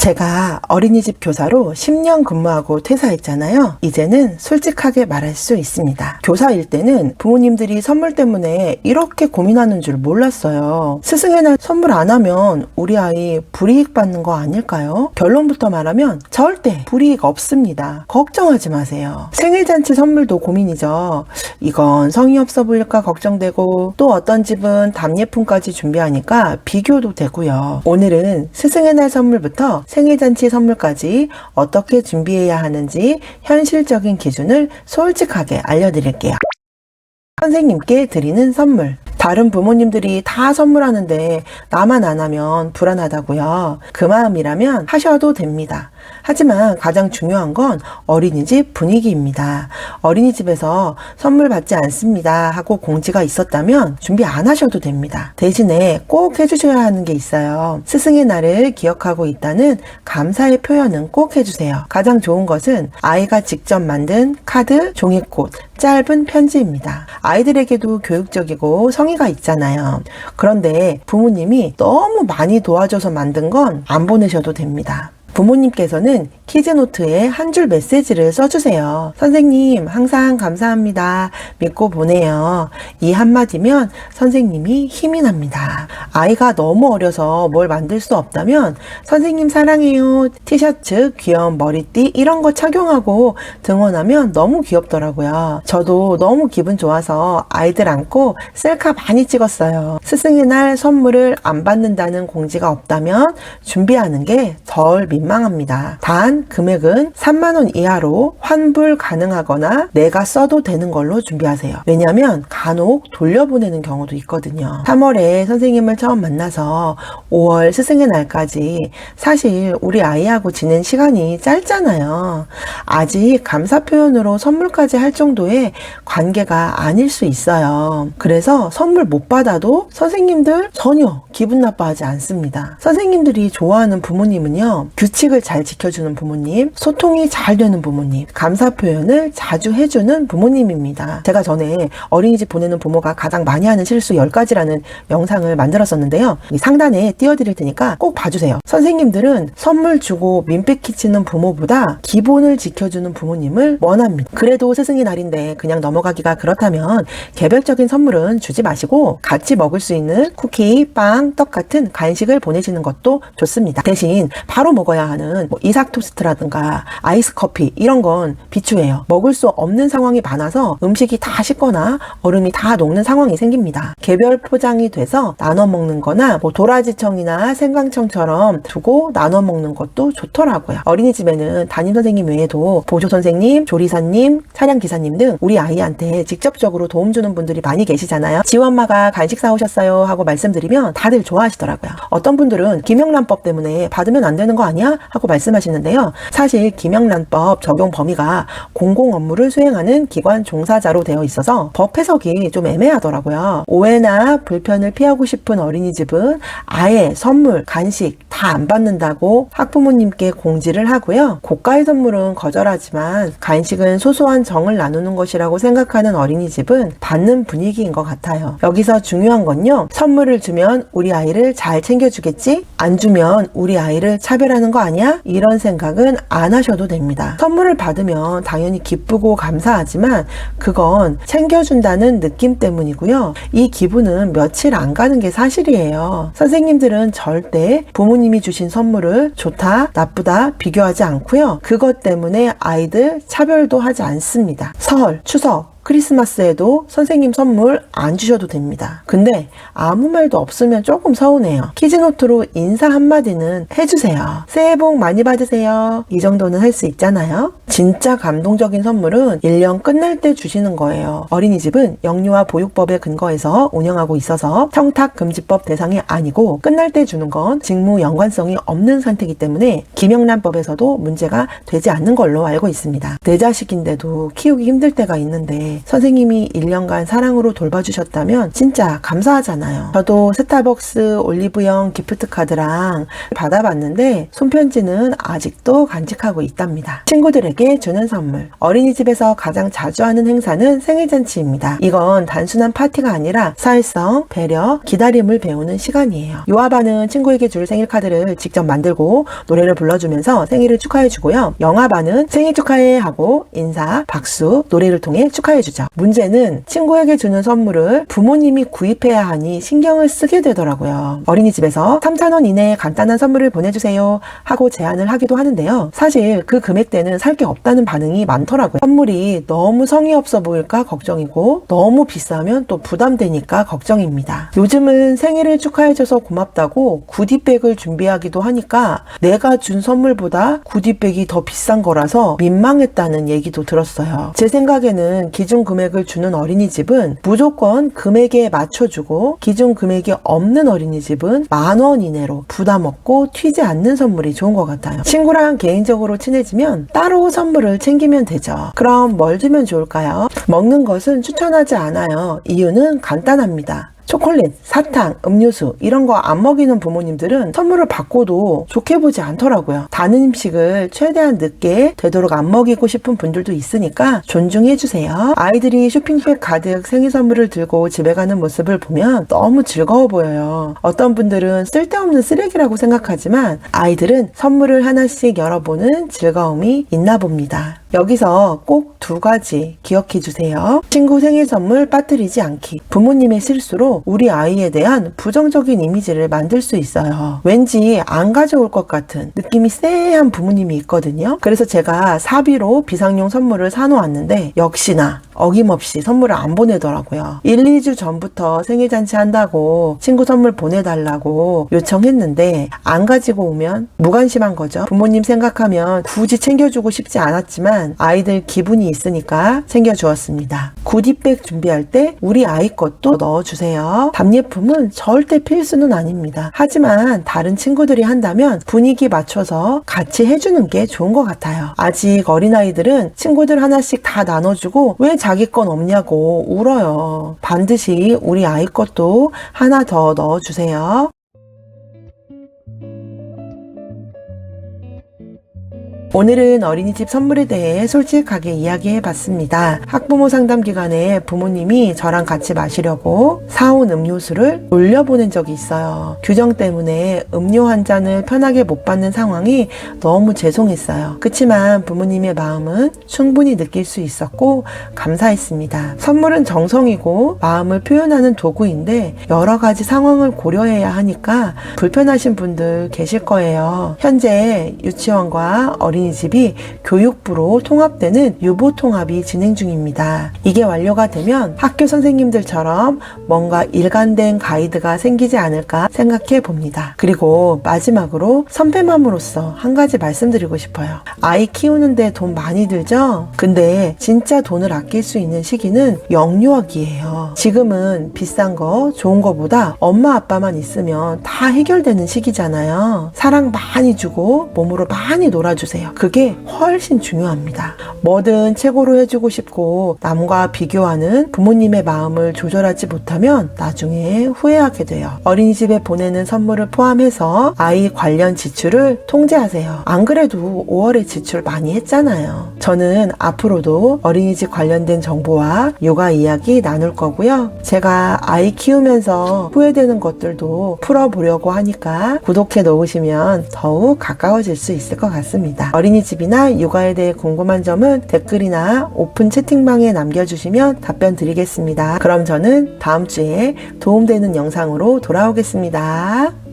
제가 어린이집 교사로 10년 근무하고 퇴사했잖아요. 이제는 솔직하게 말할 수 있습니다. 교사일 때는 부모님들이 선물 때문에 이렇게 고민하는 줄 몰랐어요. 스승의 날 선물 안 하면 우리 아이 불이익 받는 거 아닐까요? 결론부터 말하면 절대 불이익 없습니다. 걱정하지 마세요. 생일잔치 선물도 고민이죠. 이건 성의 없어 보일까 걱정되고, 또 어떤 집은 답례품까지 준비하니까 비교도 되고요. 오늘은 스승의 날 선물부터 생일잔치 선물까지 어떻게 준비해야 하는지 현실적인 기준을 솔직하게 알려드릴게요. 선생님께 드리는 선물. 다른 부모님들이 다 선물하는데 나만 안 하면 불안하다고요. 그 마음이라면 하셔도 됩니다. 하지만 가장 중요한 건 어린이집 분위기입니다. 어린이집에서 선물 받지 않습니다 하고 공지가 있었다면 준비 안 하셔도 됩니다. 대신에 꼭 해주셔야 하는 게 있어요. 스승의 날을 기억하고 있다는 감사의 표현은 꼭 해주세요. 가장 좋은 것은 아이가 직접 만든 카드, 종이꽃, 짧은 편지입니다. 아이들에게도 교육적이고 성의가 있잖아요. 그런데 부모님이 너무 많이 도와줘서 만든 건 안 보내셔도 됩니다. 부모님께서는 키즈노트에 한 줄 메시지를 써주세요. 선생님 항상 감사합니다. 믿고 보내요. 이 한마디면 선생님이 힘이 납니다. 아이가 너무 어려서 뭘 만들 수 없다면 선생님 사랑해요. 티셔츠, 귀여운 머리띠 이런 거 착용하고 등원하면 너무 귀엽더라고요. 저도 너무 기분 좋아서 아이들 안고 셀카 많이 찍었어요. 스승의 날 선물을 안 받는다는 공지가 없다면 준비하는 게 덜 민망합니다. 단 금액은 3만원 이하로 환불 가능하거나 내가 써도 되는 걸로 준비하세요. 왜냐하면 간혹 돌려보내는 경우도 있거든요. 3월에 선생님을 처음 만나서 5월 스승의 날까지 사실 우리 아이하고 지낸 시간이 짧잖아요. 아직 감사 표현으로 선물까지 할 정도의 관계가 아닐 수 있어요. 그래서 선물 못 받아도 선생님들 전혀 기분 나빠하지 않습니다. 선생님들이 좋아하는 부모님은요, 규칙을 잘 지켜주는 부모님, 소통이 잘 되는 부모님, 감사 표현을 자주 해주는 부모님입니다. 제가 전에 어린이집 보내는 부모가 가장 많이 하는 실수 10가지라는 영상을 만들었었는데요. 이 상단에 띄워드릴 테니까 꼭 봐주세요. 선생님들은 선물 주고 민폐 끼치는 부모보다 기본을 지켜주는 부모님을 원합니다. 그래도 스승의 날인데 그냥 넘어가기가 그렇다면 개별적인 선물은 주지 마시고 같이 먹을 수 있는 쿠키, 빵, 떡 같은 간식을 보내시는 것도 좋습니다. 대신 바로 먹어야 하는 이삭 토스트라든가 아이스 커피 이런 건 비추해요. 먹을 수 없는 상황이 많아서 음식이 다 식거나 얼음이 다 녹는 상황이 생깁니다. 개별 포장이 돼서 나눠 먹는 거나 도라지청이나 생강청처럼 두고 나눠 먹는 것도 좋더라고요. 어린이집에는 담임 선생님 외에도 보조 선생님, 조리사님, 차량 기사님 등 우리 아이한테 직접적으로 도움 주는 분들이 많이 계시잖아요. 지원마가 간식 사오셨어요 하고 말씀드리면 다들 좋아하시더라고요. 어떤 분들은 김영란법 때문에 받으면 안 되는 거 아니야? 하고 말씀하시는데요. 사실 김영란법 적용 범위가 공공 업무를 수행하는 기관 종사자로 되어 있어서 법 해석이 좀 애매하더라고요. 오해나 불편을 피하고 싶은 어린이집은 아예 선물, 간식 다 안 받는다고 학부모님께 공지를 하고요. 고가의 선물은 거절하지만 간식은 소소한 정을 나누는 것이라고 생각하는 어린이집은 받는 분위기인 것 같아요. 여기서 중요한 건요, 선물을 주면 우리 아이를 잘 챙겨주겠지? 안 주면 우리 아이를 차별하는 거 아니야? 이런 생각은 안 하셔도 됩니다. 선물을 받으면 당연히 기쁘고 감사하지만 그건 챙겨준다는 느낌 때문이고요. 이 기분은 며칠 안 가는 게 사실이에요. 선생님들은 절대 부모님이 주신 선물을 좋다, 나쁘다 비교하지 않고요. 그것 때문에 아이들 차별도 하지 않습니다. 설, 추석, 크리스마스에도 선생님 선물 안 주셔도 됩니다. 근데 아무 말도 없으면 조금 서운해요. 키즈노트로 인사 한마디는 해주세요. 새해 복 많이 받으세요. 이 정도는 할 수 있잖아요. 진짜 감동적인 선물은 1년 끝날 때 주시는 거예요. 어린이집은 영유아 보육법에 근거해서 운영하고 있어서 청탁금지법 대상이 아니고 끝날 때 주는 건 직무 연관성이 없는 상태이기 때문에 김영란법에서도 문제가 되지 않는 걸로 알고 있습니다. 내 자식인데도 키우기 힘들 때가 있는데 있는데 선생님이 1년간 사랑으로 돌봐주셨다면 진짜 감사하잖아요. 저도 스타벅스 올리브영 기프트 카드랑 받아봤는데 손편지는 아직도 간직하고 있답니다. 친구들에게 주는 선물. 어린이집에서 가장 자주 하는 행사는 생일잔치입니다. 이건 단순한 파티가 아니라 사회성, 배려, 기다림을 배우는 시간이에요. 요아반은 친구에게 줄 생일 카드를 직접 만들고 노래를 불러주면서 생일을 축하해주고요. 영아반은 생일 축하해 하고 인사, 박수, 노래를 통해 축하해주죠. 문제는 친구에게 주는 선물을 부모님이 구입해야 하니 신경을 쓰게 되더라고요. 어린이집에서 3,000원 이내에 간단한 선물을 보내주세요 하고 제안을 하기도 하는데요. 사실 그 금액대는 살 게 없다는 반응이 많더라고요. 선물이 너무 성의 없어 보일까 걱정이고 너무 비싸면 또 부담되니까 걱정입니다. 요즘은 생일을 축하해줘서 고맙다고 구디백을 준비하기도 하니까 내가 준 선물보다 구디백이 더 비싼 거라서 민망했다는 얘기도 들었어요. 제 생각에는 기준 금액을 주는 어린이집은 무조건 금액에 맞춰주고 기준 금액이 없는 어린이집은 10,000원 이내로 부담 없고 튀지 않는 선물이 좋은 것 같아요. 친구랑 개인적으로 친해지면 따로 선물을 챙기면 되죠. 그럼 뭘 주면 좋을까요? 먹는 것은 추천하지 않아요. 이유는 간단합니다. 초콜릿, 사탕, 음료수 이런 거 안 먹이는 부모님들은 선물을 받고도 좋게 보지 않더라고요. 단 음식을 최대한 늦게 되도록 안 먹이고 싶은 분들도 있으니까 존중해주세요. 아이들이 쇼핑백 가득 생일 선물을 들고 집에 가는 모습을 보면 너무 즐거워 보여요. 어떤 분들은 쓸데없는 쓰레기라고 생각하지만 아이들은 선물을 하나씩 열어보는 즐거움이 있나 봅니다. 여기서 꼭 2가지 기억해 주세요. 친구 생일 선물 빠뜨리지 않기. 부모님의 실수로 우리 아이에 대한 부정적인 이미지를 만들 수 있어요. 왠지 안 가져올 것 같은 느낌이 쎄한 부모님이 있거든요. 그래서 제가 사비로 비상용 선물을 사놓았는데 역시나 어김없이 선물을 안 보내더라고요. 1, 2주 전부터 생일잔치 한다고 친구 선물 보내달라고 요청했는데 안 가지고 오면 무관심한 거죠. 부모님 생각하면 굳이 챙겨주고 싶지 않았지만 아이들 기분이 있으니까 챙겨주었습니다. 구디백 준비할 때 우리 아이 것도 넣어주세요. 답례품은 절대 필수는 아닙니다. 하지만 다른 친구들이 한다면 분위기 맞춰서 같이 해주는 게 좋은 것 같아요. 아직 어린아이들은 친구들 하나씩 다 나눠주고 왜 자기 건 없냐고 울어요. 반드시 우리 아이 것도 하나 더 넣어주세요. 오늘은 어린이집 선물에 대해 솔직하게 이야기해봤습니다. 학부모 상담 기간에 부모님이 저랑 같이 마시려고 사온 음료수를 돌려보낸 적이 있어요. 규정 때문에 음료 한 잔을 편하게 못 받는 상황이 너무 죄송했어요. 그치만 부모님의 마음은 충분히 느낄 수 있었고 감사했습니다. 선물은 정성이고 마음을 표현하는 도구인데 여러 가지 상황을 고려해야 하니까 불편하신 분들 계실 거예요. 현재 유치원과 어린이집이 교육부로 통합되는 유보통합이 진행 중입니다. 이게 완료가 되면 학교 선생님들처럼 뭔가 일관된 가이드가 생기지 않을까 생각해 봅니다. 그리고 마지막으로 선배맘으로서 한 가지 말씀드리고 싶어요. 아이 키우는데 돈 많이 들죠? 근데 진짜 돈을 아낄 수 있는 시기는 영유아기예요. 지금은 비싼 거, 좋은 거보다 엄마 아빠만 있으면 다 해결되는 시기잖아요. 사랑 많이 주고 몸으로 많이 놀아주세요. 그게 훨씬 중요합니다. 뭐든 최고로 해주고 싶고 남과 비교하는 부모님의 마음을 조절하지 못하면 나중에 후회하게 돼요. 어린이집에 보내는 선물을 포함해서 아이 관련 지출을 통제하세요. 안 그래도 5월에 지출 많이 했잖아요. 저는 앞으로도 어린이집 관련된 정보와 육아 이야기 나눌 거고요. 제가 아이 키우면서 후회되는 것들도 풀어보려고 하니까 구독해 놓으시면 더욱 가까워질 수 있을 것 같습니다. 어린이집이나 육아에 대해 궁금한 점은 댓글이나 오픈 채팅방에 남겨주시면 답변 드리겠습니다. 그럼 저는 다음 주에 도움되는 영상으로 돌아오겠습니다.